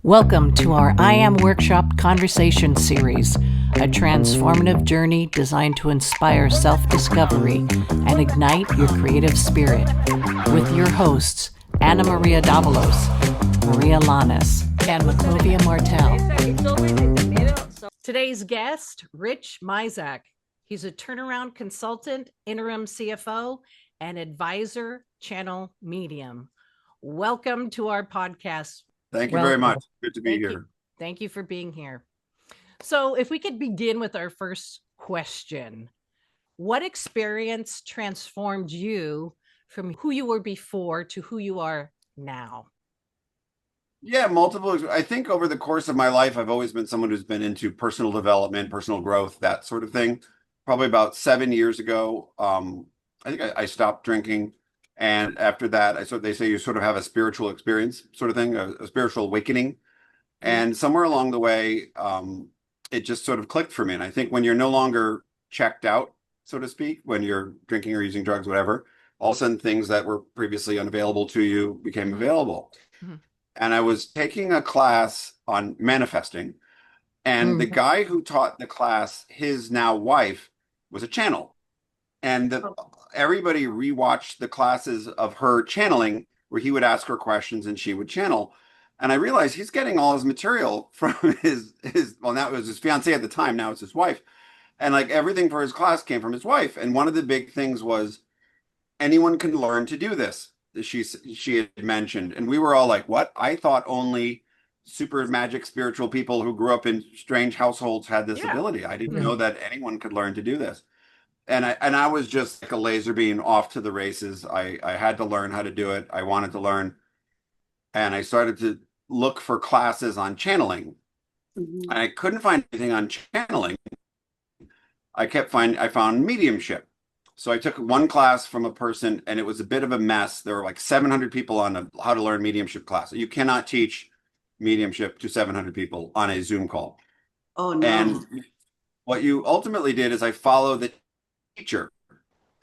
Welcome to our I Am Workshop Conversation Series, a transformative journey designed to inspire self-discovery and ignite your creative spirit. With your hosts, Anna Maria Davalos, Maria Lanes, and Maclovia Martel. Today's guest, Rich Mizak. He's a turnaround consultant, interim CFO, and advisor channel medium. Welcome to our podcast. Thank you very much. Good to be here. Thank you for being here. So if we could begin with our first question, what experience transformed you from who you were before to who you are now? Yeah, multiple. I think over the course of my life, I've always been someone who's been into personal development, personal growth, that sort of thing. Probably about 7 years ago, I think I stopped drinking. And after that, they say you sort of have a spiritual experience sort of thing, a spiritual awakening. And somewhere along the way, it just sort of clicked for me. And I think when you're no longer checked out, so to speak, when you're drinking or using drugs, whatever, all of a sudden things that were previously unavailable to you became available. Mm-hmm. And I was taking a class on manifesting. And the guy who taught the class, his now wife, was a channel. And everybody rewatched the classes of her channeling where he would ask her questions and she would channel. And I realized he's getting all his material from his well, now it was his fiance at the time, now it's his wife. And like everything for his class came from his wife. And one of the big things was anyone can learn to do this, she had mentioned. And we were all like, what? I thought only super magic spiritual people who grew up in strange households had this ability. I didn't know that anyone could learn to do this. And I was just like a laser beam off to the races. I had to learn how to do it. I wanted to learn. And I started to look for classes on channeling. And I couldn't find anything on channeling. I found mediumship. So I took one class from a person and it was a bit of a mess. There were like 700 people on a how to learn mediumship class. You cannot teach mediumship to 700 people on a Zoom call. Oh, no. And what you ultimately did is I followed the teacher.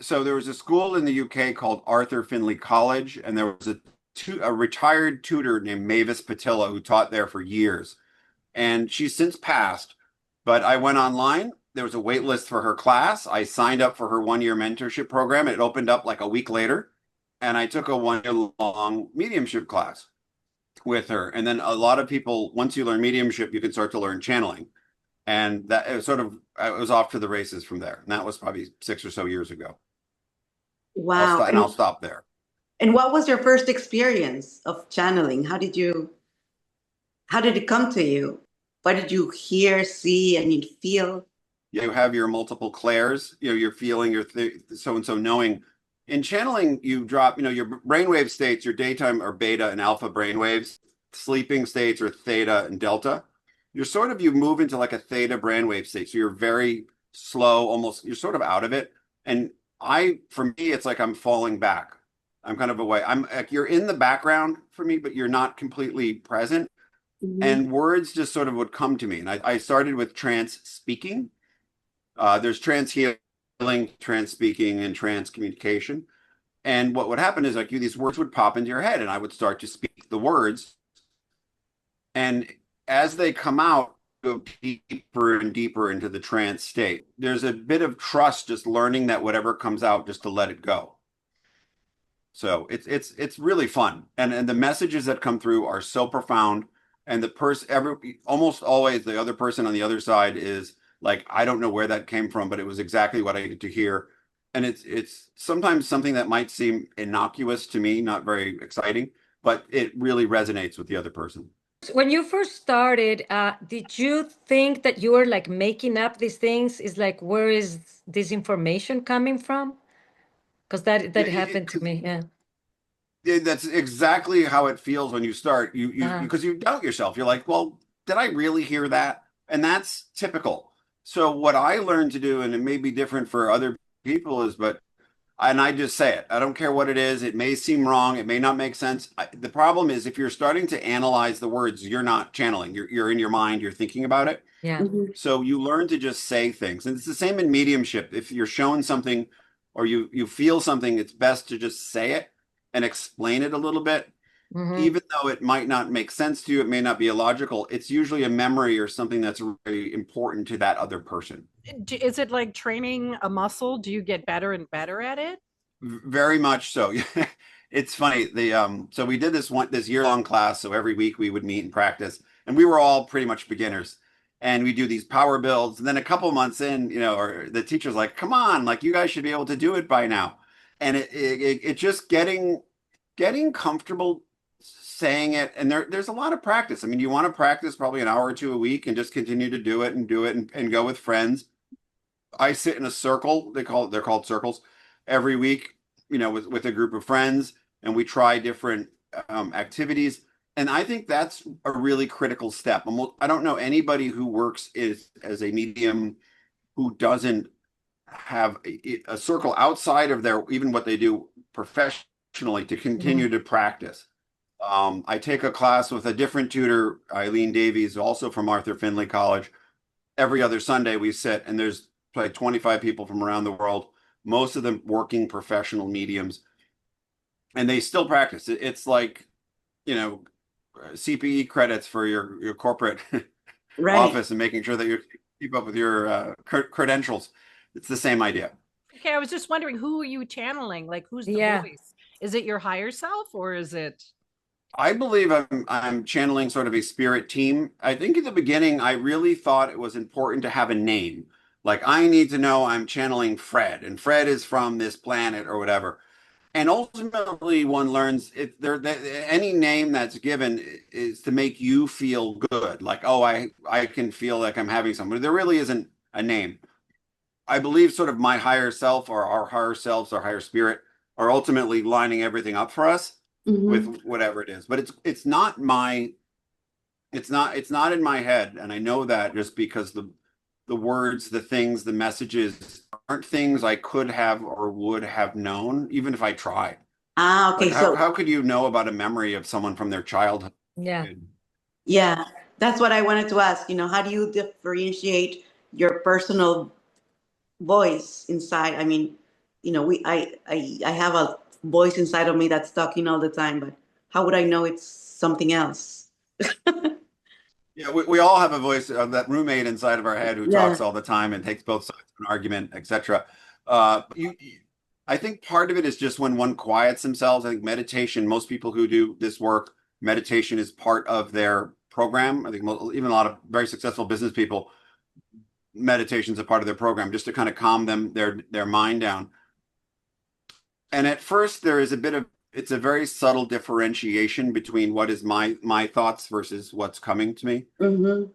So there was a school in the UK called Arthur Findlay College, and there was a retired tutor named Mavis Patilla who taught there for years. And she's since passed, but I went online. There was a wait list for her class. I signed up for her 1-year mentorship program. It opened up like a week later, and I took a 1-year-long mediumship class with her. And then a lot of people, once you learn mediumship, you can start to learn channeling. And that it was off to the races from there. And that was probably 6 or so years ago. Wow. I'll stop there. And what was your first experience of channeling? How did it come to you? What did you hear, see, and you feel? You have your multiple clairs, you're feeling your so-and-so knowing. In channeling, you drop, your brainwave states, your daytime are beta and alpha brainwaves, sleeping states are theta and delta. You move into like a theta brainwave state. So you're very slow, almost, you're sort of out of it. And for me, it's like I'm falling back. I'm kind of away. You're in the background for me, but you're not completely present. Mm-hmm. And words just sort of would come to me. And I started with trance speaking. There's trance healing, trance speaking, and trance communication. And what would happen is these words would pop into your head and I would start to speak the words. And as they come out, go deeper and deeper into the trance state. There's a bit of trust, just learning that whatever comes out, just to let it go. So it's really fun, and the messages that come through are so profound. And almost always the other person on the other side is like, I don't know where that came from, but it was exactly what I needed to hear. And it's sometimes something that might seem innocuous to me, not very exciting, but it really resonates with the other person. When you first started, did you think that you were like making up these things? Is like, where is this information coming from? Because that happened to me. Yeah. That's exactly how it feels when you start. Because you doubt yourself. You're like, well, did I really hear that? And that's typical. So what I learned to do, and it may be different for other people, and I just say it. I don't care what it is. It may seem wrong. It may not make sense. The problem is if you're starting to analyze the words, you're not channeling. You're in your mind. You're thinking about it. Yeah. Mm-hmm. So you learn to just say things. And it's the same in mediumship. If you're shown something or you feel something, it's best to just say it and explain it a little bit. Mm-hmm. even though it might not make sense to you, it may not be illogical, it's usually a memory or something that's very important to that other person. Is it like training a muscle? Do you get better and better at it? Very much so. It's funny. So we did this year-long class. So every week we would meet and practice, and we were all pretty much beginners. And we do these power builds. And then a couple months in, or the teacher's like, "Come on, like you guys should be able to do it by now." And it just getting comfortable saying it. And there's a lot of practice. I mean, you want to practice probably an hour or two a week and just continue to do it and go with friends. I sit in a circle. They're called circles every week, with a group of friends, and we try different activities. And I think that's a really critical step. I don't know anybody who works as a medium who doesn't have a circle outside of even what they do professionally to continue to practice. I take a class with a different tutor, Eileen Davies, also from Arthur Findlay College. Every other Sunday we sit, and there's like 25 people from around the world, most of them working professional mediums, and they still practice. It's like, CPE credits for your corporate Right. office and making sure that you keep up with your credentials. It's the same idea. Okay, I was just wondering, who are you channeling? Like, who's the Yeah. voice? Is it your higher self, or is it? I believe I'm channeling sort of a spirit team. I think in the beginning, I really thought it was important to have a name. Like, I need to know I'm channeling Fred, and Fred is from this planet or whatever. And ultimately, one learns any name that's given is to make you feel good. Like, oh, I can feel like I'm having something. There really isn't a name. I believe sort of my higher self or our higher selves, our higher spirit, are ultimately lining everything up for us with whatever it is. But it's not in my head, and I know that just because the words, the things, the messages aren't things I could have or would have known, even if I tried. Okay. Like, how could you know about a memory of someone from their childhood? Yeah. Yeah, that's what I wanted to ask. How do you differentiate your personal voice inside? I mean, I have a voice inside of me that's talking all the time, but how would I know it's something else? Yeah, we all have a voice of that roommate inside of our head who Yeah. talks all the time and takes both sides of an argument, etc. I think part of it is just when one quiets themselves. I think meditation, most people who do this work, meditation is part of their program. I think even a lot of very successful business people, meditation is a part of their program just to kind of calm their mind down. And at first there is it's a very subtle differentiation between what is my thoughts versus what's coming to me. Mm-hmm.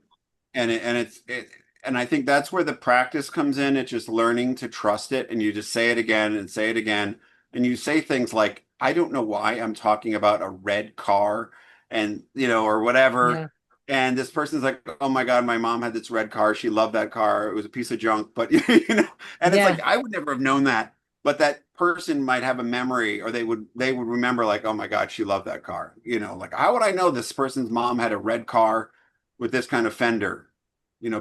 And I think that's where the practice comes in. It's just learning to trust it, and you just say it again and say it again, and you say things like, "I don't know why I'm talking about a red car," and or whatever. Yeah. And this person's like, "Oh my God, my mom had this red car. She loved that car. It was a piece of junk." But and it's Yeah. like, I would never have known that. But that person might have a memory, or they would remember, like, "Oh my God, she loved that car." Like, how would I know this person's mom had a red car with this kind of fender,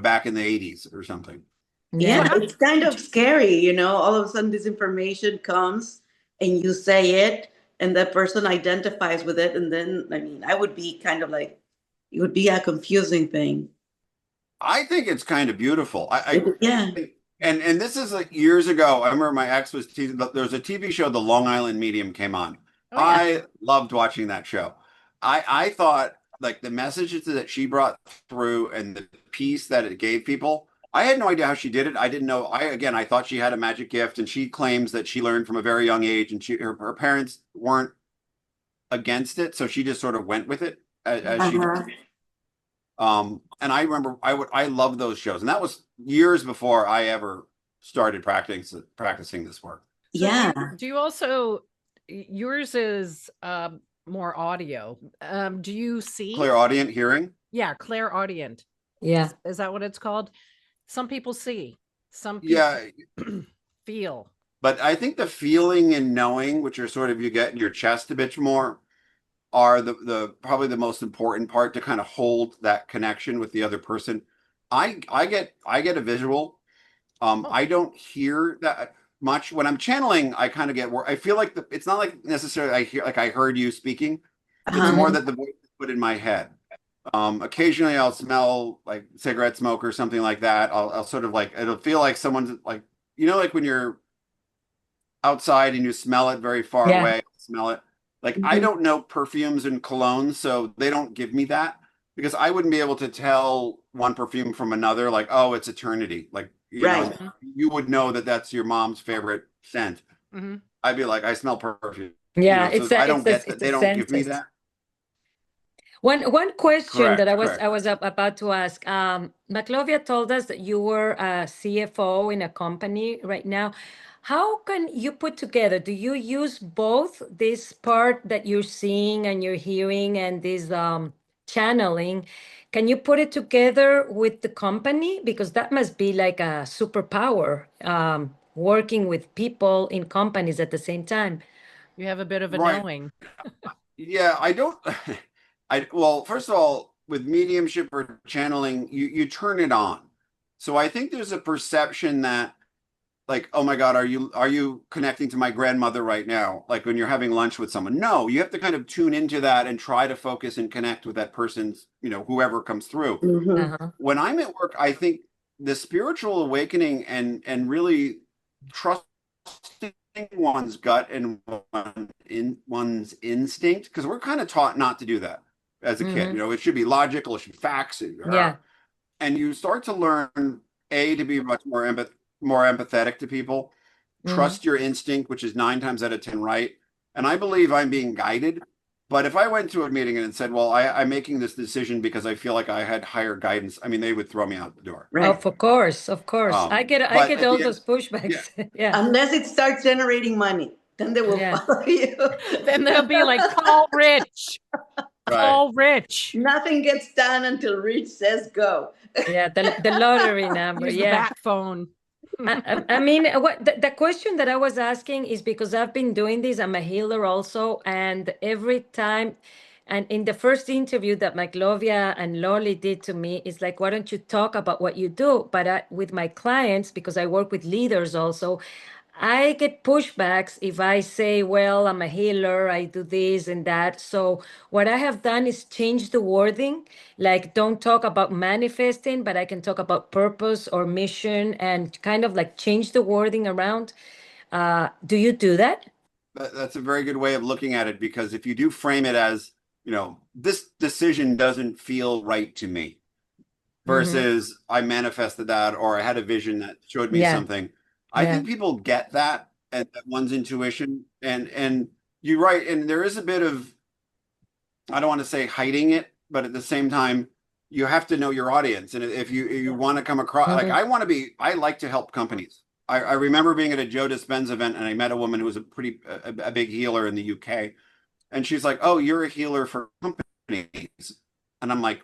back in the 80s or something? Yeah, Yeah. it's kind of scary, all of a sudden this information comes and you say it and that person identifies with it. And then, I mean, I would be kind of like, it would be a confusing thing. I think it's kind of beautiful. Yeah. And this is like years ago. I remember my ex was teasing. There was a TV show, The Long Island Medium, came on. Oh, yeah. I loved watching that show. I thought, like, the messages that she brought through and the peace that it gave people. I had no idea how she did it. I didn't know. I thought she had a magic gift, and she claims that she learned from a very young age, and her parents weren't against it, so she just sort of went with it as she. And I remember I love those shows, and that was years before I ever started practicing this work. So Yeah. do you also, yours is more audio. Do you see? Clairaudient hearing. Yeah, clairaudient. Yeah. Is that what it's called? Some people see, some people Yeah, feel. but I think the feeling and knowing, which are sort of you get in your chest a bit more, are the probably the most important part to kind of hold that connection with the other person. I get a visual. I don't hear that much when I'm channeling. I kind of get where I feel like it's not like necessarily I heard you speaking. It's Uh-huh. more that the voice is put in my head. Occasionally I'll smell like cigarette smoke or something like that. I'll sort of like, it'll feel like someone's like, like when you're outside and you smell it very far Yeah. away, smell it. Like I Mhm. don't know perfumes and colognes, so they don't give me that because I wouldn't be able to tell one perfume from another, like, oh, it's eternity. Like, Right. you would know that that's your mom's favorite scent. Mm-hmm. I'd be like, I smell perfume, Yeah, so I don't get that. it's a They don't give me senses. that. One question that Correct, I correct. was about to ask. Maclovia told us that you were a CFO in a company right now. How can you put together? Do you use both this part that you're seeing and you're hearing and this channeling? Can you put it together with the company? Because that must be like a superpower, working with people in companies at the same time. You have a bit of a Right. knowing. Yeah, I don't. Well, first of all, with mediumship or channeling, you turn it on. So I think there's a perception that, like, oh my God, are you connecting to my grandmother right now? Like when you're having lunch with someone. No, you have to kind of tune into that and try to focus and connect with that person's, whoever comes through. Mhm. Uh-huh. When I'm at work, I think the spiritual awakening and really trusting one's gut and one's instinct, because we're kind of taught not to do that as a kid. Hmm. It should be logical, it should be facts, Yeah. and you start to learn to be much more empathetic to people, Hmm. trust your instinct, which is 9 times out of 10 right. And I believe I'm being guided. But if I went to a meeting and said, well, I'm making this decision because I feel like I had higher guidance, I mean, they would throw me out the door. Right. Of course, of course. I But get at all the end, those yeah, pushbacks. Yeah. Unless it starts generating money, then they will Yeah. follow you. Then they'll be like, call Rich. right. Call Rich. Nothing gets done until Rich says go. Yeah, the lottery number. Use the Yeah. bat phone. I mean, what the question that I was asking is because I've been doing this. I'm a healer also, and every time, and in the first interview that Maclovia and Lolly did to me, it's like, why don't you talk about what you do? But with my clients, because I work with leaders also, I get pushbacks if I say, well, I'm a healer, I do this and that. So, what I have done is change the wording. Like, don't talk about manifesting, but I can talk about purpose or mission and kind of like change the wording around. Do you do that? That's a very good way of looking at it, because if you do frame it as, this decision doesn't feel right to me, Mm-hmm. versus I manifested that or I had a vision that showed me Yeah. something. I Yeah. think people get that at one's intuition, and you're right. And there is a bit of, I don't want to say hiding it, but at the same time, you have to know your audience. And if you want to come across, like, Mm-hmm. I like to help companies. I remember being at a Joe Dispenza event and I met a woman who was a big healer in the UK. And she's like, "Oh, you're a healer for companies." And I'm like,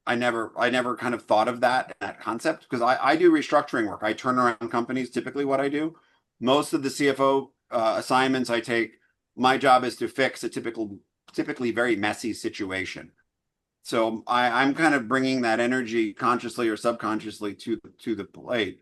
I never kind of thought of that concept, because I do restructuring work. I turn around companies, typically what I do. Most of the CFO assignments I take, my job is to fix a typically very messy situation. So I'm kind of bringing that energy consciously or subconsciously to the plate.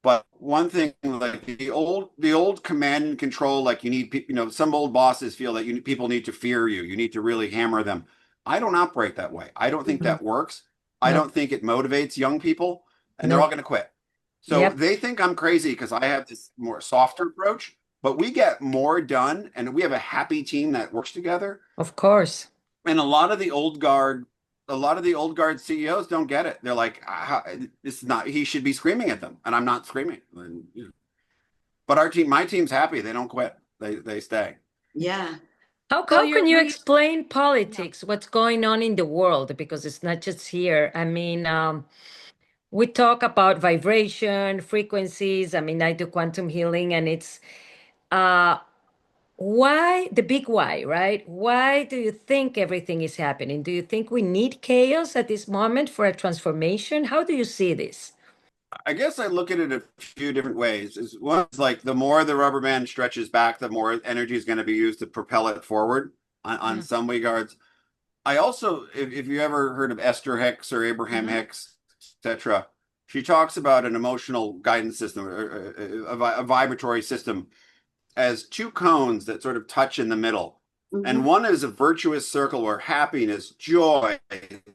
But one thing, like the old command and control, like you need some old bosses feel that people need to fear you. You need to really hammer them. I don't operate that way. I don't think Mm-hmm. that works. I No. don't think it motivates young people, and they're all No. going to quit. So Yep. they think I'm crazy because I have this more softer approach, but we get more done and we have a happy team that works together. Of course. And a lot of the old guard CEOs don't get it. They're like, this is not, he should be screaming at them. And I'm not screaming. But my team's happy. They don't quit. They stay. Yeah. Well, How can you explain politics, what's going on in the world? Because it's not just here. I mean, we talk about vibration, frequencies. I mean, I do quantum healing, and it's uh, why the big why, right? Why do you think everything is happening? Do you think we need chaos at this moment for a transformation? How do you see this? I guess I look at it a few different ways. Is one is like the more the rubber band stretches back, the more energy is going to be used to propel it forward on Mm. some regards. I also, if you ever heard of Esther Hicks or Abraham Mhm. Hicks, etc., she talks about an emotional guidance system, a vibratory system, as two cones that sort of touch in the middle. And one is a virtuous circle where happiness, joy,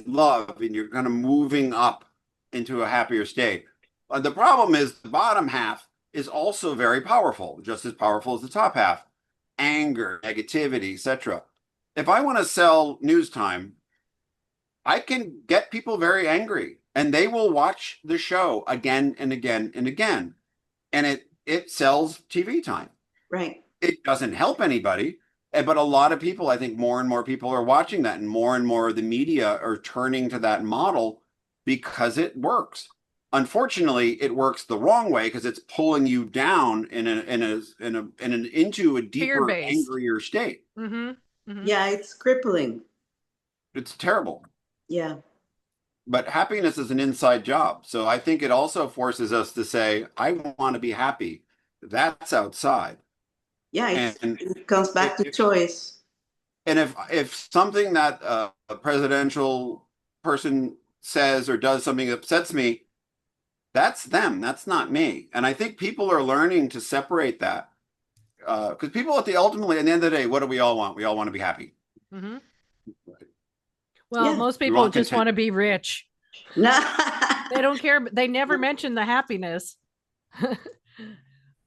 love, and you're kind of moving up into a happier state. The problem is the bottom half is also very powerful, just as powerful as the top half. Anger, negativity, etc. If I want to sell news time, I can get people very angry and they will watch the show again and again and again. And it sells TV time. Right. It doesn't help anybody, but a lot of people, I think more and more people are watching that, and more of the media are turning to that model because it works. Unfortunately, it works the wrong way because it's pulling you down into a deeper, Fear-based. angrier state. Yeah, it's crippling. It's terrible. Yeah. But happiness is an inside job. So I think it also forces us to say, I want to be happy. That's outside. Yeah, And it comes back to choice. And if something that a presidential person says or does something that upsets me, that's them. That's not me. And I think people are learning to separate that. Because people ultimately, at the end of the day, what do we all want? We all want to be happy. Well, Yeah. most We people want just want to content. be rich. They don't care. They never mention the happiness.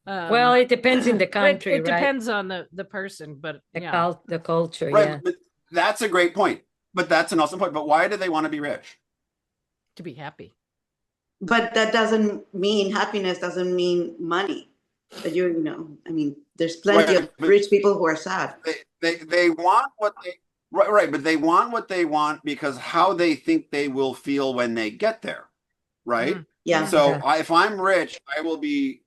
Well, it depends in the country, it right? depends on the person, but The culture, Right. yeah. But that's a great point. But that's an awesome point. But why do they want to be rich? to be happy. But that doesn't mean happiness doesn't mean money. But I mean, there's plenty of rich people who are sad. They want what they right, but they want what they want because how they think they will feel when they get there, right? Yeah. So if I'm rich,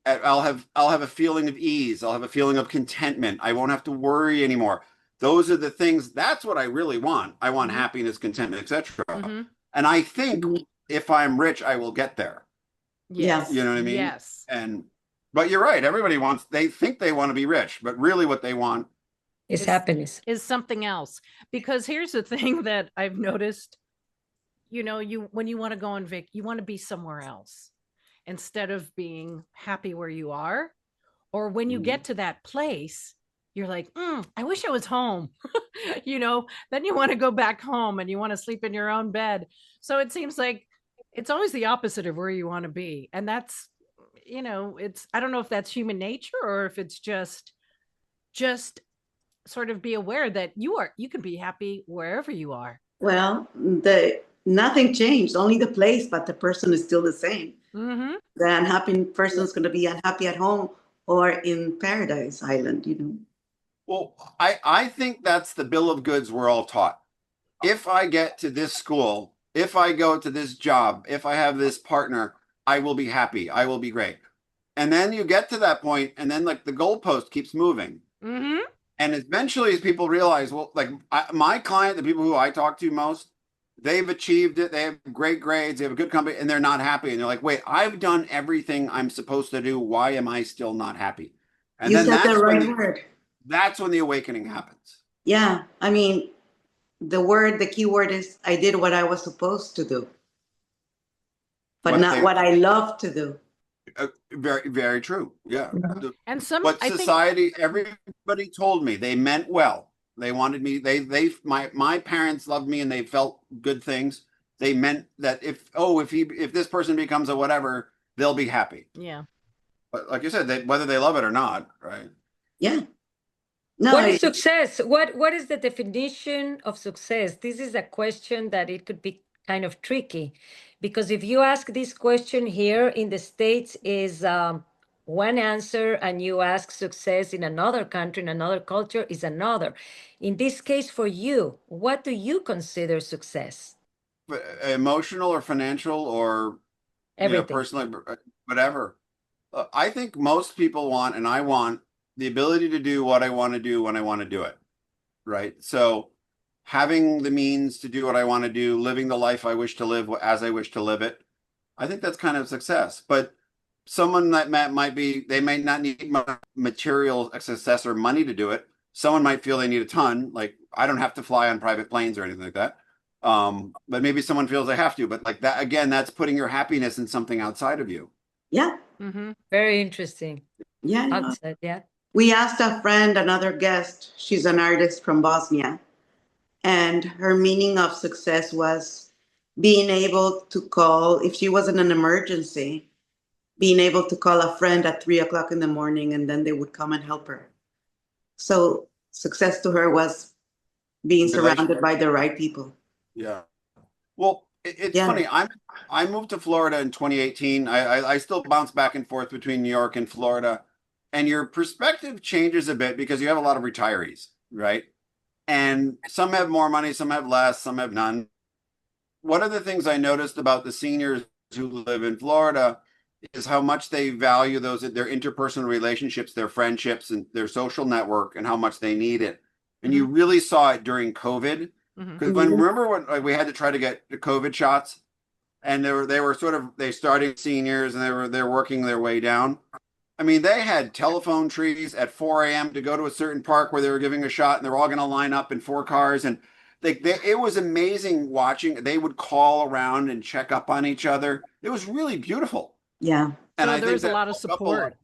I'll have a feeling of ease. I'll have a feeling of contentment. I won't have to worry anymore. Those are the things. That's what I really want. I want happiness, contentment, etc. And I think if I'm rich, I will get there. Yes. You know what I mean? Yes. But you're right. Everybody they think they want to be rich, but really what they want is happiness. Is something else. Because here's the thing that I've noticed. When you want to go on vacation, you want to be somewhere else instead of being happy where you are. Or when you get to that place, you're like, I wish I was home. Then you want to go back home and you want to sleep in your own bed. So it seems like it's always the opposite of where you want to be. And that's, I don't know if that's human nature or if it's just sort of be aware that you can be happy wherever you are. Well, nothing changed, only the place, but the person is still the same. The unhappy person is going to be unhappy at home or in Paradise Island, Well, I think that's the bill of goods we're all taught. If I get to this school, if I go to this job, if I have this partner, I will be happy. I will be great. And then you get to that point, and then like the goalpost keeps moving. And eventually, as people realize, well, like my client, the people who I talk to most, they've achieved it. They have great grades. They have a good company, and they're not happy. And they're like, "Wait, I've done everything I'm supposed to do. Why am I still not happy?" And You then said the right word. That's when the awakening happens. Yeah, I mean, the key word is I did what I was supposed to do, but not what I love to do. Very, very true. Yeah. And Everybody told me they meant well. They wanted me. My parents loved me and they felt good things. They meant that if this person becomes a whatever, they'll be happy. Yeah. But like you said, whether they love it or not, right? Yeah. No. What is success? What is the definition of success? This is a question that it could be kind of tricky, because if you ask this question here in the States is one answer, and you ask success in another country, in another culture is another. In this case, for you, what do you consider success? Emotional or financial or Everything. personally, whatever. I think most people want, and I want, the ability to do what I want to do when I want to do it. Right. So having the means to do what I want to do, living the life I wish to live as I wish to live it. I think that's kind of success. But someone that they may not need material success or money to do it. Someone might feel they need a ton. Like I don't have to fly on private planes or anything like that. But maybe someone feels they have to. But like that, again, that's putting your happiness in something outside of you. Yeah. Very interesting. Yeah. Outside, yeah. We asked a friend, another guest, she's an artist from Bosnia, and her meaning of success was being able to call, if she was in an emergency, being able to call a friend at 3 o'clock in the morning and then they would come and help her. So success to her was being surrounded by the right people. Yeah. Well, it's Yeah. funny. I moved to Florida in 2018. I still bounce back and forth between New York and Florida, and your perspective changes a bit because you have a lot of retirees, right? And some have more money, some have less, some have none. One of the things I noticed about the seniors who live in Florida is how much they value their interpersonal relationships, their friendships, and their social network, and how much they need it. And you really saw it during COVID. Because remember when we had to try to get the COVID shots, and they started seniors and they're working their way down. I mean, they had telephone trees at 4 a.m. to go to a certain park where they were giving a shot, and they're all going to line up in 4 cars. And it was amazing watching. They would call around and check up on each other. It was really beautiful. Yeah. And So I there's think a lot of support.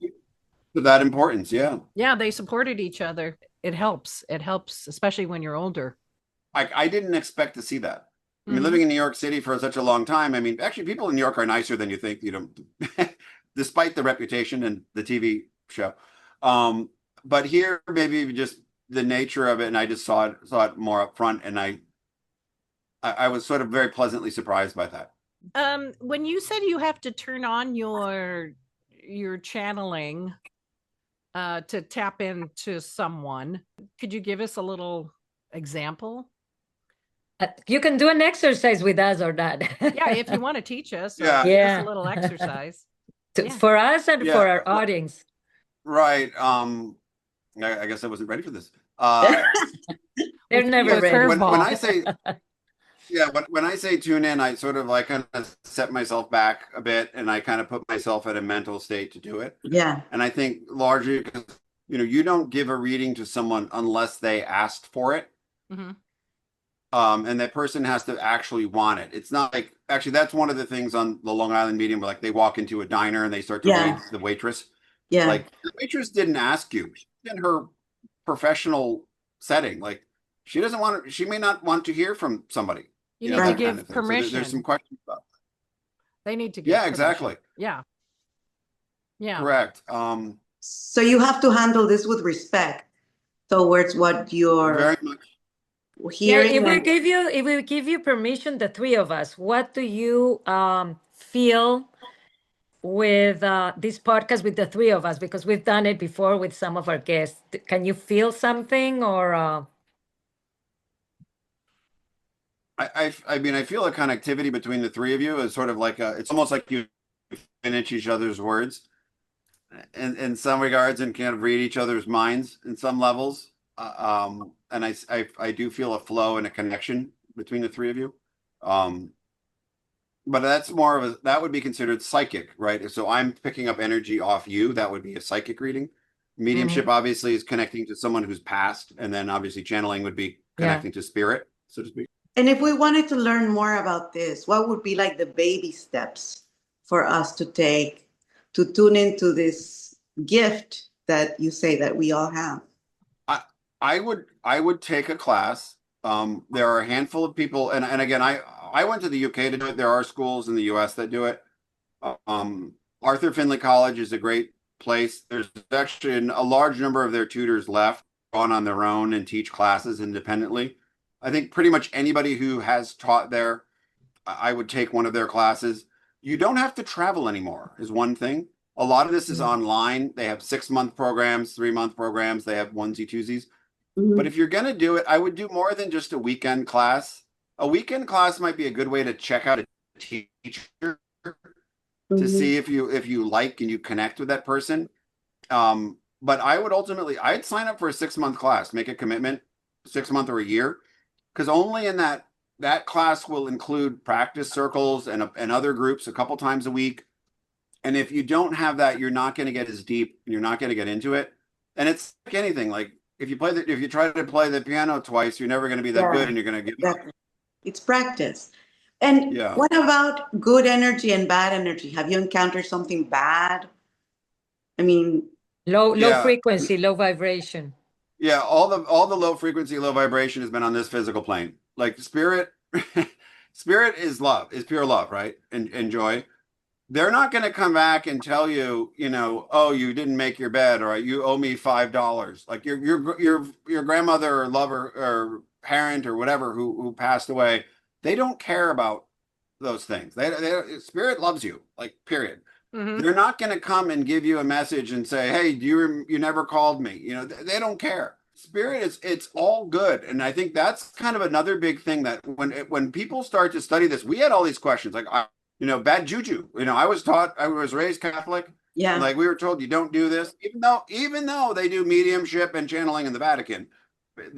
To that importance, yeah. Yeah, they supported each other. It helps. It helps, especially when you're older. I didn't expect to see that. I mean, living in New York City for such a long time, I mean, actually, people in New York are nicer than you think, despite the reputation and the TV show. But here, maybe just the nature of it, and I just saw it more up front, and I was sort of very pleasantly surprised by that. When you said you have to turn on your channeling to tap into someone, could you give us a little example? You can do an exercise with us or that. Yeah, if you want to teach us, Yeah. give us a little exercise. For us and for our audience. Right. I guess I wasn't ready for this. They're never ready. When I say when I say tune in, I sort of like kind of set myself back a bit, and I kind of put myself in a mental state to do it. Yeah. And I think largely because you don't give a reading to someone unless they asked for it. And that person has to actually want it. It's not like, actually, that's one of the things on the Long Island Medium where, like, they walk into a diner and they start to read the waitress. Yeah. Like, the waitress didn't ask you. She's in her professional setting. Like, she may not want to hear from somebody. You need to give permission. So there's some questions about that. They need to give permission. Exactly. Yeah. Correct. So you have to handle this with respect towards what you're very much hearing. If we give you permission, the three of us, what do you feel with this podcast with the three of us? Because we've done it before with some of our guests. Can you feel something, or? I mean, I feel a connectivity between the three of you is sort of like it's almost like you finish each other's words in some regards, and kind of read each other's minds in some levels. And I do feel a flow and a connection between the three of you. But that's more that would be considered psychic, right? So I'm picking up energy off you. That would be a psychic reading. Mediumship obviously is connecting to someone who's passed, and then obviously channeling would be connecting to spirit, so to speak. And if we wanted to learn more about this, what would be like the baby steps for us to take to tune into this gift that you say that we all have? I would take a class. There are a handful of people, and again, I went to the UK to do it. There are schools in the US that do it. Arthur Findlay College is a great place. There's actually a large number of their tutors left on their own and teach classes independently. I think pretty much anybody who has taught there, I would take one of their classes. You don't have to travel anymore, is one thing. A lot of this is online. They have 6-month programs, 3-month programs. They have onesie twosies. But if you're going to do it, I would do more than just a weekend class. A weekend class might be a good way to check out a teacher to see if you like and you connect with that person. But I'd sign up for a 6-month class, make a commitment, 6 month or a year, because only in that class will include practice circles and other groups a couple times a week. And if you don't have that, you're not going to get as deep, and you're not going to get into it. And it's like anything, like if you try to play the piano twice, you're never going to be that good, and you're going to get up. It's practice. And what about good energy and bad energy? Have you encountered something bad? I mean, Low Yeah. frequency, low vibration. Yeah, all the low frequency, low vibration has been on this physical plane. Like spirit, spirit is love, is pure love, right? And joy. They're not going to come back and tell you, you know, oh, you didn't make your bed, or you owe me $5. Like your grandmother or lover or parent or whatever who passed away, they don't care about those things. They spirit loves you, like period. Mhm. They're not going to come and give you a message and say, "Hey, you never called me." You know, they don't care. Spirit is it's all good, and I think that's kind of another big thing that when people start to study this, we had all these questions like, you know, bad juju. You know, I was raised Catholic, and Yeah. like we were told you don't do this, even though they do mediumship and channeling in the Vatican,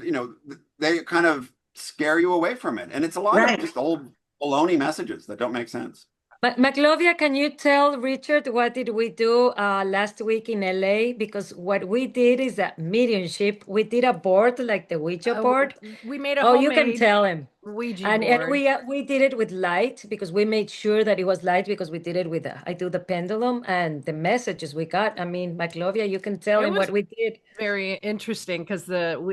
you know, they kind of scare you away from it, and it's a lot of Right. just old baloney messages that don't make sense. Maclovia, can you tell Richard what did we do last week in LA? Because what we did is a mediumship. We did a board like the Ouija board. We made a Oh, you can homemade tell him. Ouija And board. we did it with light because we made sure that it was light because we did it with I do the pendulum and the messages we got. I mean, Maclovia, you can tell It him was what we did. very interesting because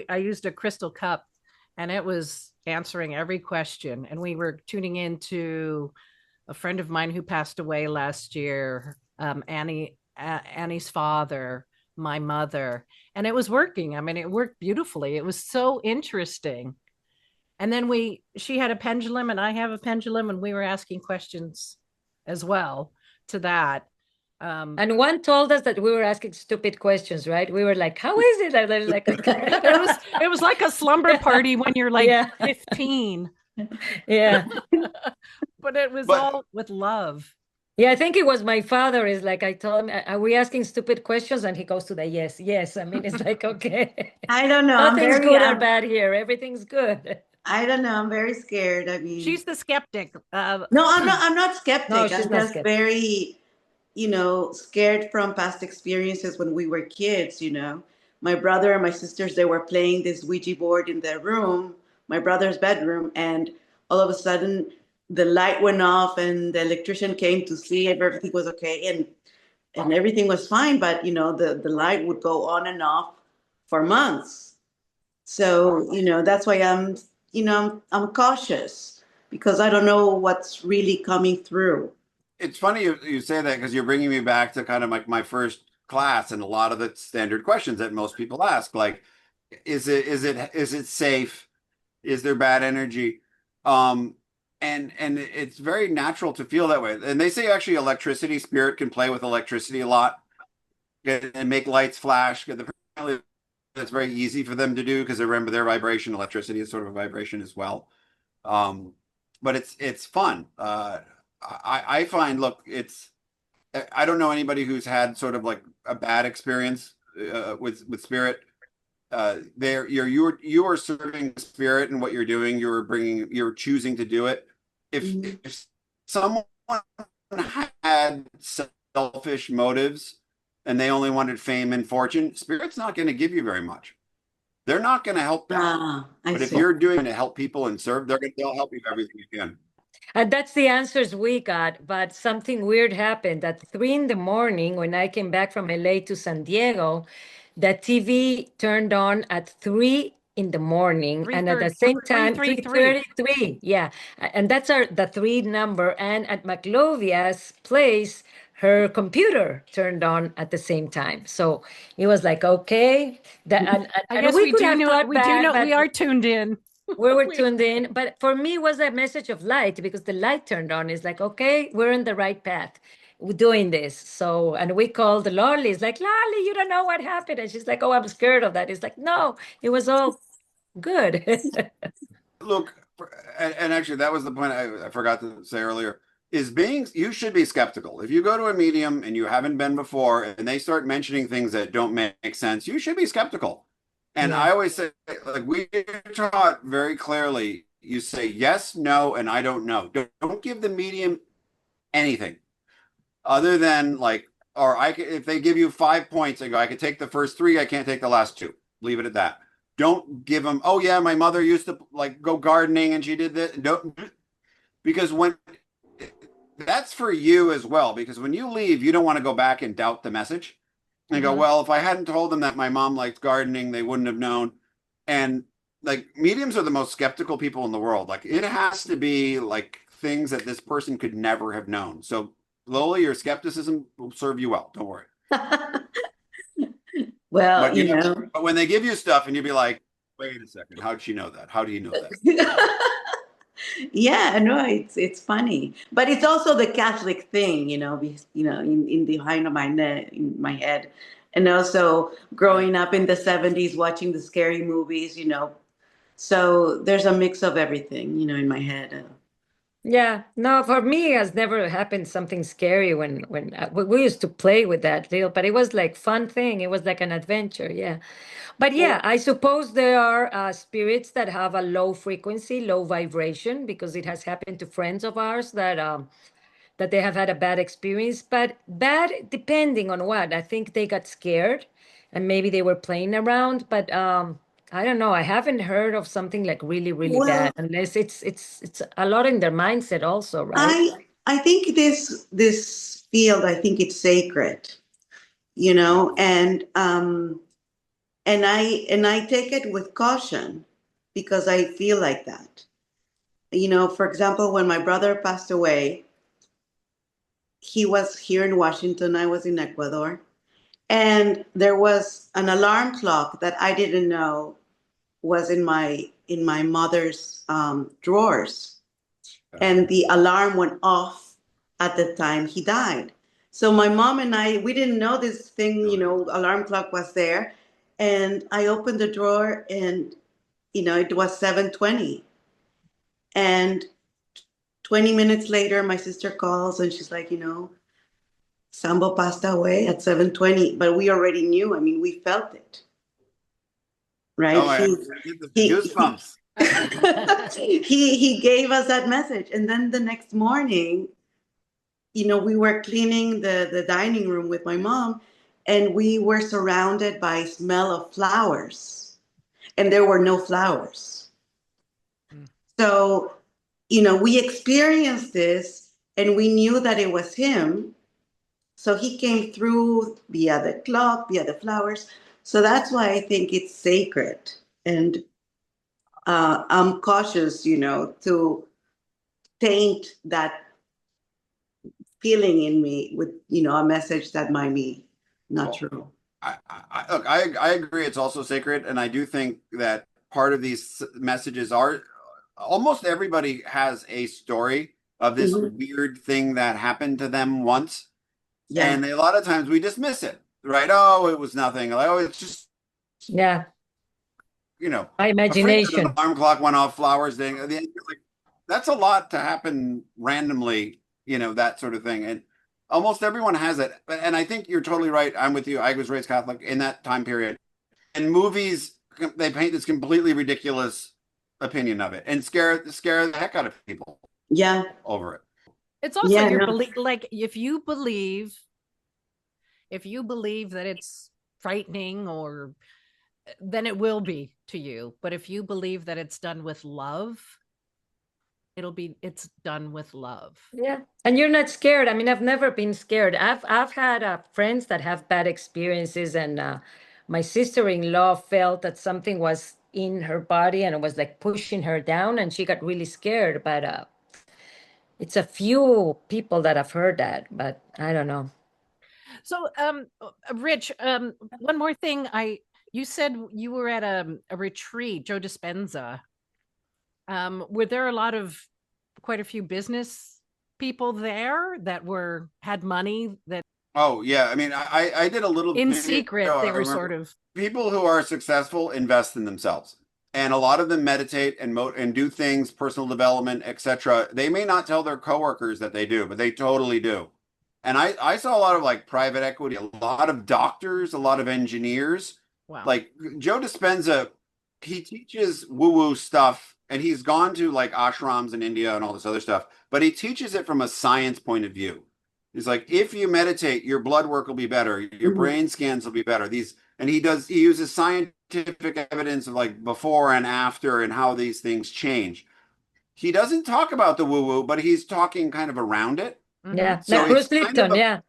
I used a crystal cup and it was answering every question. And we were tuning into a friend of mine who passed away last year, Annie's father, my mother, and it was working. I mean, it worked beautifully. It was so interesting. And then she had a pendulum and I have a pendulum, and we were asking questions as well to that. And one told us that we were asking stupid questions, right? We were like, "How is it?" And they're like, "Okay." it was like a slumber party when you're like Yeah. 15. Yeah. But it was But- all with love. Yeah, I think it was my father. Is like I told him, "Are we asking stupid questions?" And he goes to the yes, yes. I mean, it's like okay, I don't know. I'm nothing's very, good or bad here. Everything's good. I don't know. I'm very scared. I mean, She's the skeptic. no, I'm not. I'm not skeptic. No, she's I'm not just skeptic. very, scared from past experiences when we were kids. My brother and my sisters, they were playing this Ouija board in their room, my brother's bedroom, and all of a sudden the light went off and the electrician came to see if everything was okay, and everything was fine. But the light would go on and off for months. So that's why I'm cautious because I don't know what's really coming through. It's funny you say that because you're bringing me back to kind of like my first class and a lot of the standard questions that most people ask, like, is it safe? Is there bad energy? And it's very natural to feel that way. And they say actually electricity, spirit can play with electricity a lot and make lights flash. Apparently that's very easy for them to do because remember their vibration, electricity is sort of a vibration as well. But it's fun. I find, look, I don't know anybody who's had sort of like a bad experience with spirit. You are serving spirit in what you're doing. You're choosing to do it. If someone had selfish motives and they only wanted fame and fortune, spirit's not going to give you very much. They're not going to help that. I But if see. you're doing it to help people and serve, they'll help you with everything you can. And that's the answers we got. But something weird happened at 3 in the morning when I came back from LA to San Diego. The TV turned on at 3 in the morning, and at the same time, 3:33. Yeah, and that's the 3 number. And at Maclovia's place, her computer turned on at the same time. So it was like, okay, I guess we do know. We are tuned in. We were tuned in, but for me, it was a message of light because the light turned on. It's like, okay, we're on the right path. We're doing this. So, and we called Lolly. It's like, Lolly, you don't know what happened. And she's like, oh, I'm scared of that. It's like, no, it was all good. Look, and actually, that was the point I forgot to say earlier. You should be skeptical. If you go to a medium and you haven't been before, and they start mentioning things that don't make sense, you should be skeptical. And I always say, like, we taught very clearly, you say yes, no, and I don't know. Don't give the medium anything other than like, or if they give you 5 points, I go, I could take the first 3, I can't take the last 2. Leave it at that. Don't give them, oh yeah, my mother used to like go gardening and she did this. Don't, because that's for you as well. Because when you leave, you don't want to go back and doubt the message. They go, well, if I hadn't told them that my mom liked gardening, they wouldn't have known. And like mediums are the most skeptical people in the world. Like it has to be like things that this person could never have known. So Lola, your skepticism will serve you well. Don't worry. Well, But you know, but when they give you stuff and you'd be like, wait a second, how did she know that? How do you know that? yeah, no, it's funny, but it's also the Catholic thing, in the behind of my neck, in my head, and also growing up in the '70s, watching the scary movies, So there's a mix of everything, in my head. Yeah, no, for me, it has never happened something scary when we used to play with that little, but it was like fun thing. It was like an adventure, yeah. But yeah, I suppose there are spirits that have a low frequency, low vibration, because it has happened to friends of ours that they have had a bad experience. But bad depending on what. I think they got scared, and maybe they were playing around. But I don't know. I haven't heard of something like really, really bad, Well, unless it's a lot in their mindset also, right? I think this field, I think it's sacred, and I take it with caution because I feel like that. For example, when my brother passed away, he was here in Washington, I was in Ecuador, and there was an alarm clock that I didn't know was in my mother's drawers, and the alarm went off at the time he died. So my mom and I, we didn't know this thing, alarm clock was there, and I opened the drawer, and it was 7:20, and 20 minutes later, my sister calls and she's like, Sambo passed away at 7:20, but we already knew. I mean, we felt it, right? Oh, I get the goosebumps. He gave us that message, and then the next morning, we were cleaning the dining room with my mom, and we were surrounded by smell of flowers, and there were no flowers. So, we experienced this, and we knew that it was him. So he came through via the clock, via the flowers. So that's why I think it's sacred. And I'm cautious, to taint that feeling in me with, a message that might be not true. Look, I agree. It's also sacred. And I do think that part of these messages are almost everybody has a story of this weird thing that happened to them once. Yeah. And a lot of times we dismiss it, right? Oh, it was nothing. Like, oh, it's just, Yeah, my a imagination. freak, alarm clock went off, flowers thing. Like, that's a lot to happen randomly, that sort of thing. And almost everyone has it. And I think you're totally right. I'm with you. I was raised Catholic in that time period. And movies, they paint this completely ridiculous opinion of it and scare the heck out of people. Yeah. Over it. It's also your belief. Like if you believe that it's frightening, or then it will be to you. But if you believe that it's done with love, it's done with love. Yeah, and you're not scared. I mean, I've never been scared. I've had friends that have bad experiences, and my sister-in-law felt that something was in her body and it was like pushing her down, and she got really scared. But it's a few people that have heard that, but I don't know. So, Rich, one more thing. You said you were at a retreat, Joe Dispenza. Were there quite a few business people there that had money that? Oh yeah, I mean, I did a little in secret. They were sort of people who are successful invest in themselves, and a lot of them meditate and do things, personal development, etc. They may not tell their coworkers that they do, but they totally do. And I saw a lot of like private equity, a lot of doctors, a lot of engineers. Wow. Like Joe Dispenza, he teaches woo-woo stuff, and he's gone to like ashrams in India and all this other stuff, but he teaches it from a science point of view. He's like, if you meditate, your blood work will be better, your brain scans will be better. He uses scientific evidence of like before and after and how these things change. He doesn't talk about the woo-woo, but he's talking kind of around it. Yeah, So like Bruce Lipton, yeah.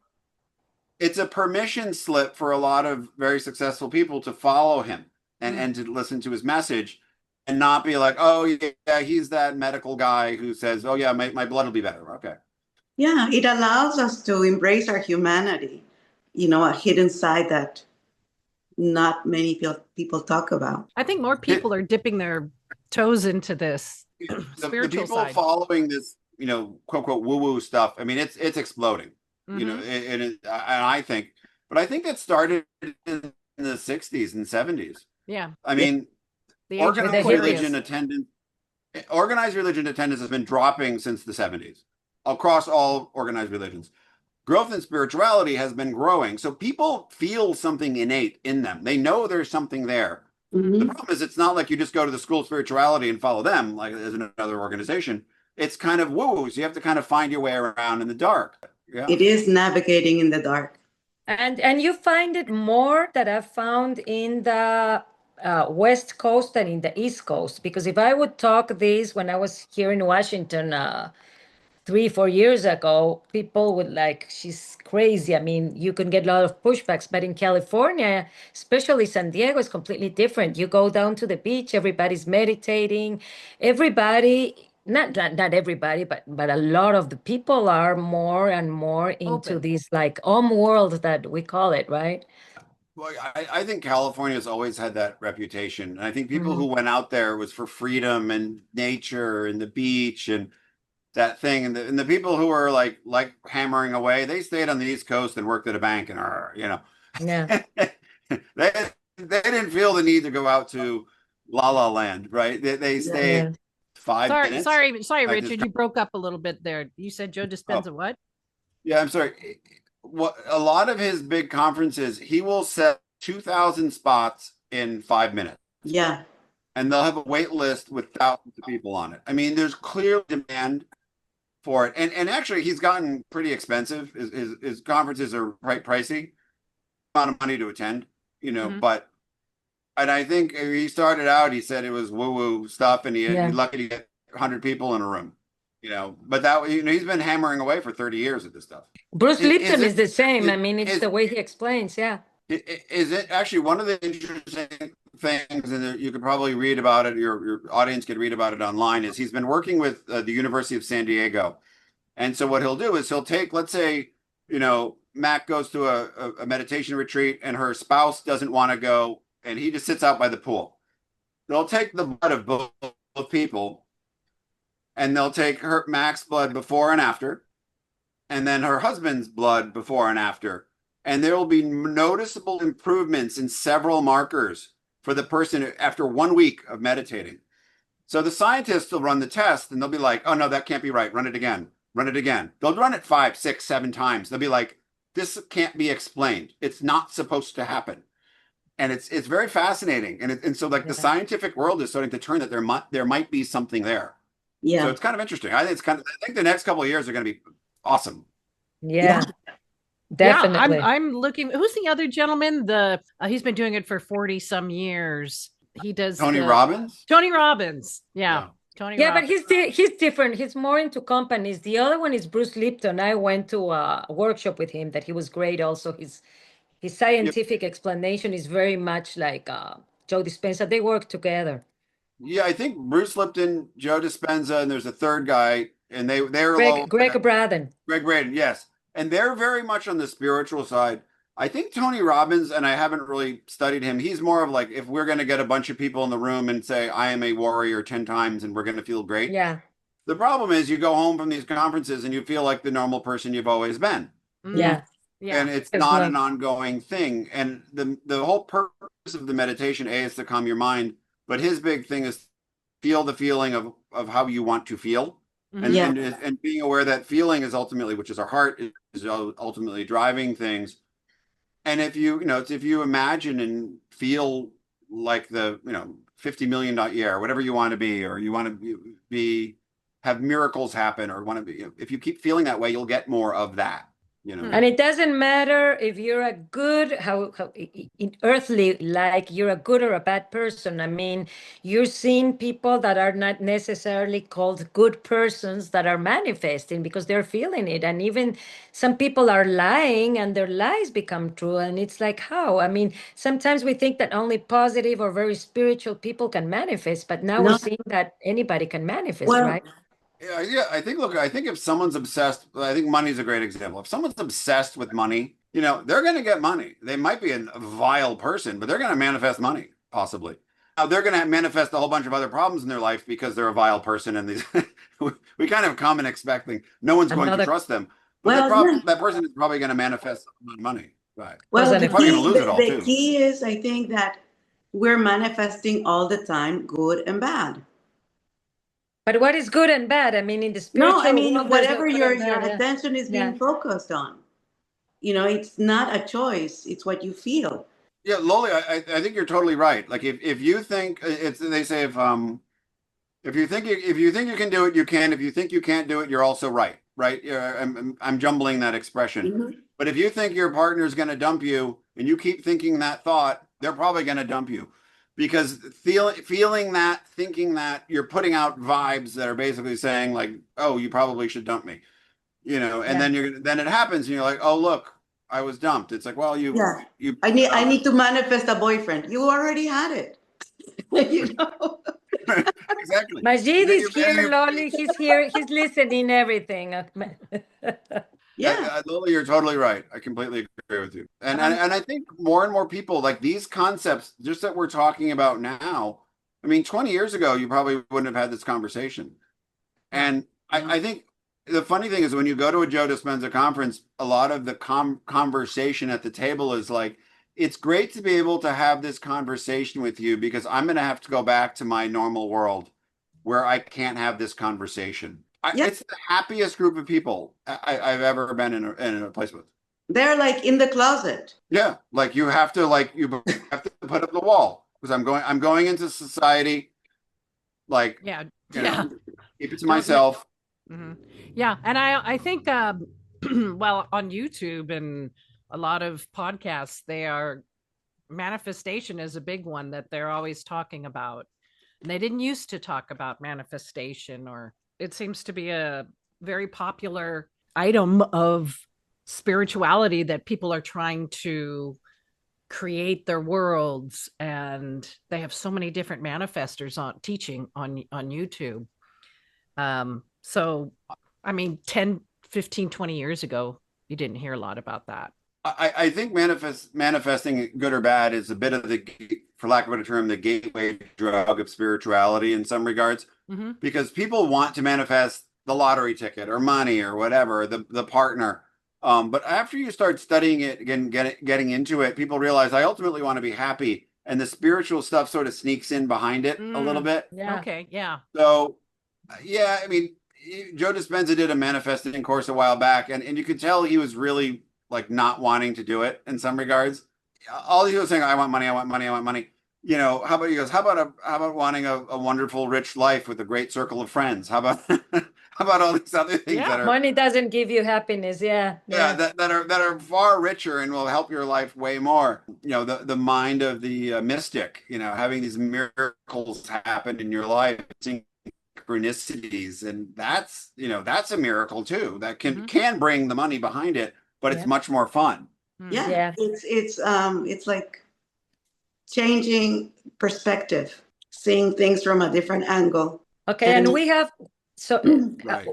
it's a permission slip for a lot of very successful people to follow him Mm. and to listen to his message and not be like, oh yeah, he's that medical guy who says, oh yeah, my blood will be better. Okay. Yeah, it allows us to embrace our humanity, a hidden side that not many people talk about. I think more people are dipping their toes into this The spiritual people side. following this, quote unquote woo woo stuff. I mean, it's exploding. Mhm. And I think, but I think it started in the 60s and 70s. Yeah, I mean, the age of With the organized hippies. religion attendance, organized religion attendance has been dropping since the 70s across all organized religions. Growth in spirituality has been growing. So people feel something innate in them. They know there's something there. The problem is it's not like you just go to the school of spirituality and follow them like as another organization. It's kind of woo-woos. You have to kind of find your way around in the dark. Yeah. It is navigating in the dark. And you find it more that I found in the West Coast than in the East Coast. Because if I would talk this when I was here in Washington 3, 4 years ago, people would like, she's crazy. I mean, you can get a lot of pushbacks, but in California, especially San Diego, is completely different. You go down to the beach, everybody's meditating, everybody, not everybody, but a lot of the people are more and more into Open. this like world that we call it, right? Well, I think California has always had that reputation. And I think people Mhm. who went out there was for freedom and nature and the beach and that thing. And the people who were like hammering away, they stayed on the East Coast and worked at a bank and Yeah. they didn't feel the need to go out to La La Land, right? They stayed Yeah. 5 minutes. Sorry, I just- Richard, you broke up a little bit there. You said Joe Dispenza what? Yeah, I'm sorry. What a lot of his big conferences, he will set 2,000 spots in 5 minutes, Yeah. and they'll have a wait list with thousands of people on it. I mean, there's clear demand for it, and actually, he's gotten pretty expensive. His conferences are quite pricey, amount of money to attend, Mhm. But and I think he started out, he said it was woo woo stuff, and Yeah. he's lucky to get 100 people in a room, But that he's been hammering away for 30 years at this stuff. Bruce Lipton it- is the same. I mean, it's is- the way he explains. Yeah. Is it actually one of the interesting things, and you could probably read about it, your audience could read about it online, is he's been working with the University of San Diego. And so what he'll do is he'll take, let's say, Mac goes to a meditation retreat and her spouse doesn't want to go, and he just sits out by the pool. They'll take the blood of both people, and they'll take Mac's blood before and after, and then her husband's blood before and after. And there will be noticeable improvements in several markers for the person after 1 week of meditating. So the scientists will run the test and they'll be like, oh no, that can't be right. Run it again. Run it again. They'll run it 5, 6, 7 times. They'll be like, this can't be explained. It's not supposed to happen. And it's very fascinating. And so like the scientific world is starting to turn that there might be something there. Yeah. So it's kind of interesting. I think the next couple of years are going to be awesome. Yeah. Definitely. Yeah, I'm looking. Who's the other gentleman? He's been doing it for 40 some years. He does Tony Robbins. Tony Robbins. Yeah. Tony Yeah, Robbins. but he's different. He's more into companies. The other one is Bruce Lipton. I went to a workshop with him that he was great also. His scientific explanation is very much like Joe Dispenza. They work together. Yeah, I think Bruce Lipton, Joe Dispenza, and there's a third guy, and they're Greg Braden. Greg Braden, yes. And they're very much on the spiritual side. I think Tony Robbins, and I haven't really studied him, he's more of like, if we're going to get a bunch of people in the room and say, I am a warrior 10 times and we're going to feel great. Yeah. The problem is you go home from these conferences and you feel like the normal person you've always been. Yeah. Yeah. And it's not an ongoing thing. And the whole purpose of the meditation, is to calm your mind. But his big thing is feel the feeling of how you want to feel. And being aware that feeling is ultimately, which is our heart, is ultimately driving things. And if you imagine and feel like the 50 million year, whatever you want to be, or you want to have miracles happen, or want to be, if you keep feeling that way, you'll get more of that. you know. And it doesn't matter if you're a good, in earthly, like you're a good or a bad person. I mean, you're seeing people that are not necessarily called good persons that are manifesting because they're feeling it. And even some people are lying and their lies become true. And it's like, how? I mean, sometimes we think that only positive or very spiritual people can manifest, but now we're No, seeing that anybody can manifest, well, right? Yeah, I think, look, I think if someone's obsessed, I think money's a great example. If someone's obsessed with money, you know, they're going to get money. They might be a vile person, but they're going to manifest money, possibly. Now, they're going to manifest a whole bunch of other problems in their life because they're a vile person, and these we kind of come and expecting no one's going to Another trust them. But well, yeah. that person is probably going to manifest money, right? Well, Cause an the They're probably going to key, lose it all the too. key is, I think, that we're manifesting all the time, good and bad. But what is good and bad? I mean, in the No, I spiritual mean, world, there's no whatever good your and bad. Yeah. attention is Yeah. being focused on, you know, it's not a choice. It's what you feel. Yeah, Loli, I think you're totally right. Like if you think it's they say if you think you can do it, you can. If you think you can't do it, you're also right. Right? Yeah, I'm jumbling that expression. Mhm. But if you think your partner's going to dump you and you keep thinking that thought, they're probably going to dump you. Because feeling that, thinking that, you're putting out vibes that are basically saying like, "Oh, you probably should dump me." You know, and Yeah. then it happens and you're like, "Oh, look, I was dumped." It's like, "Well, Yeah. you I need to manifest a boyfriend. You already had it. You know? exactly. Majid is And here, Lolly. He's here. He's listening everything. Yeah. Lily, you're totally right. I completely agree with you. Um, And I think more and more people like these concepts, just that we're talking about now. I mean, 20 years ago, you probably wouldn't have had this conversation. And No. I think the funny thing is when you go to a Joe Dispenza conference, a lot of the conversation at the table is like, it's great to be able to have this conversation with you because I'm going to have to go back to my normal world where I can't have this conversation. Yeah. It's the happiest group of people I've ever been in a place with. They're like in the closet. Yeah, like you have to put up the wall because I'm going into society like Yeah. you Yeah. know keep it to Don't- myself. Mhm. Yeah, and I think well, on YouTube and a lot of podcasts, they are manifestation is a big one that they're always talking about. And they didn't used to talk about manifestation, or it seems to be a very popular item of spirituality that people are trying to create their worlds, and they have so many different manifestors on teaching on YouTube. So I mean 10, 15, 20 years ago, you didn't hear a lot about that. I think manifesting good or bad is a bit of the, for lack of a better term, the gateway drug of spirituality in some regards, Mhm. because people want to manifest the lottery ticket or money or whatever, the partner. But after you start studying it again, getting into it, people realize I ultimately want to be happy, and the spiritual stuff sort of sneaks in behind it a little bit. Yeah. Okay, yeah. So, yeah, I mean, Joe Dispenza did a manifesting course a while back, and you could tell he was really like not wanting to do it in some regards. All he was saying, I want money, I want money, I want money. You know, how about he goes, how about wanting a wonderful, rich life with a great circle of friends? How about how about all these other things Yeah, that are Money doesn't give you happiness. Yeah. yeah, that are far richer and will help your life way more. You know, the mind of the mystic. You know, having these miracles happen in your life, synchronicities, and that's a miracle too. That can bring the money behind it, but it's Yeah. much more fun. Yeah. Yeah. It's like changing perspective, seeing things from a different angle. Okay, and And- we have Right.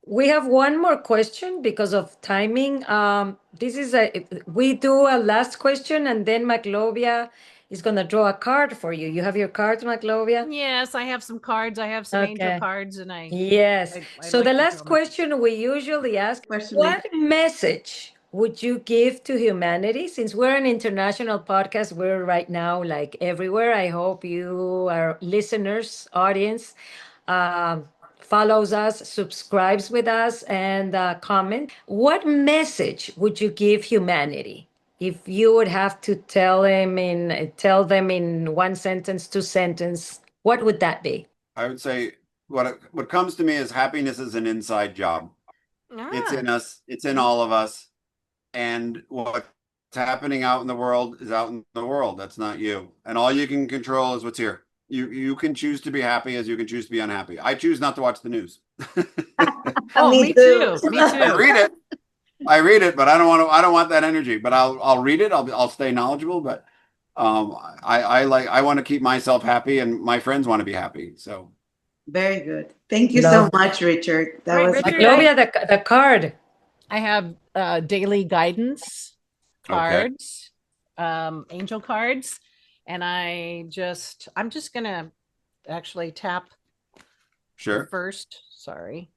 we have one more question because of timing. This is we do a last question and then Maclovia is gonna draw a card for you. You have your cards, Maclovia? Yes, I have some cards. I have some angel Okay. cards, and Yes. I'd So like the to last draw them. question we usually ask, Question what message would you give to humanity? Since we're an international podcast, we're right now like everywhere. I hope you, our listeners, audience, follows us, subscribes with us, and comment. What message would you give humanity if you would have to tell them in one sentence, two sentence? What would that be? I would say what comes to me is happiness is an inside job. It's Ah, in us. It's in all of us. and what's happening out in the world is out in the world. That's not you. And all you can control is what's here. You can choose to be happy as you can choose to be unhappy. I choose not to watch the news. Oh, Me me too. too. Me I too. read it. I read it, but I don't want that energy. But I'll read it. I'll stay knowledgeable. But I want to keep myself happy, and my friends want to be happy. So Very good. Thank you Love. so much, Richard. That Right, was Richard, Gloria, the card. I have daily guidance Okay. cards, angel cards, and I'm just gonna actually tap the Sure. first. Sorry,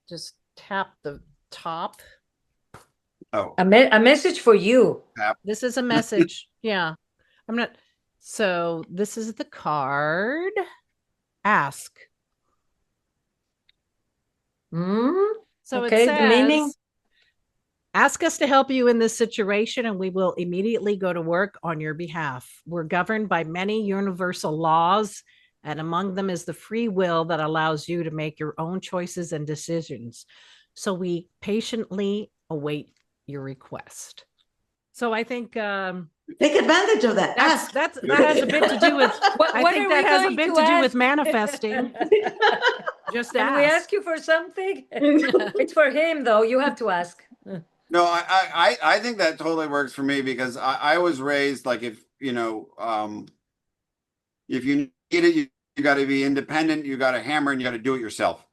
just tap the top. Oh, A message for you. This is a message. Yeah, I'm not. So this is the card. Ask. Hmm? So Okay, it the says, meaning? ask us to help you in this situation, and we will immediately go to work on your behalf. We're governed by many universal laws, and among them is the free will that allows you to make your own choices and decisions. So we patiently await your request. So I think take advantage of that. Ask. that has a bit to do with. I What think are that we has a going bit to to do with ask? manifesting. Just Can we ask. ask you for something? It's for him, though. You have to ask. no, I think that totally works for me because I was raised like if you need it, you got to be independent. You got to hammer and you got to do it yourself.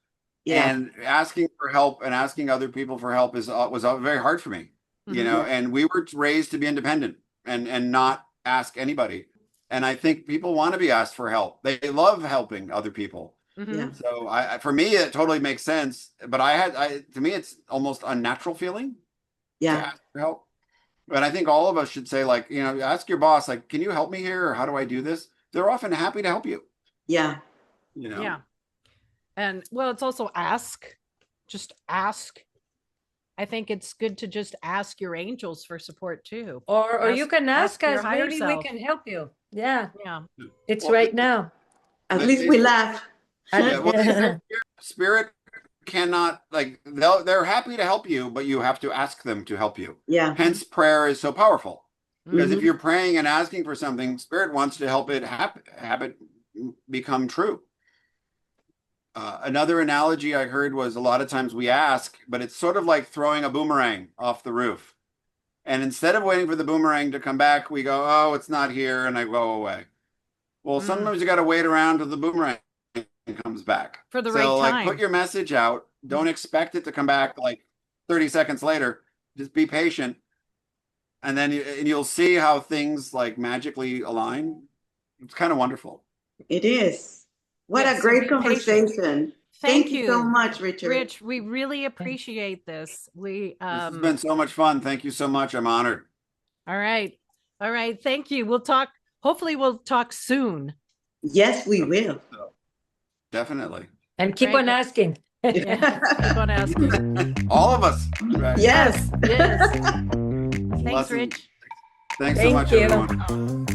Yeah. And asking for help and asking other people for help was very hard for me, Mhm. and we were raised to be independent and not ask anybody. And I think people want to be asked for help. They love helping other people. Mhm. Yeah. So for me, it totally makes sense. But to me, it's almost unnatural feeling to Yeah. ask for help. But I think all of us should say, like, ask your boss, like, can you help me here? Or how do I do this? They're often happy to help you, Yeah. Yeah. And well, it's also just ask. I think it's good to just ask your angels for support too. Or you can ask your us. higher Maybe self. we can help you. Yeah, Yeah. it's Well, right now. At They- least they- we laugh. Yeah, well, they say spirit cannot, like, they're happy to help you, but you have to ask them to help you. Yeah. Hence, prayer is so powerful because if Mhm. you're praying and asking for something, spirit wants to help it have it become true. Another analogy I heard was a lot of times we ask, but it's sort of like throwing a boomerang off the roof. And instead of waiting for the boomerang to come back, we go, oh, it's not here, and I go away. Well, sometimes you got to wait around till the boomerang comes back. For the so, right like, time. put your message out. Don't expect it to come back like 30 seconds later. Just be patient. And then you'll see how things like magically align. It's kind of wonderful. It is. What Yes, a so great be patient. conversation. Thank you so much, Richard. Rich, we really appreciate this. This has been so much fun. Thank you so much. I'm honored. All right. All right. Thank you. Hopefully we'll talk soon. Yes, we will. Definitely. And keep Right. on asking. Yeah. Keep on asking. All of us. Right. Yes. Yes. Thanks, Blessings. Rich. Thanks so Thank much, you. everyone.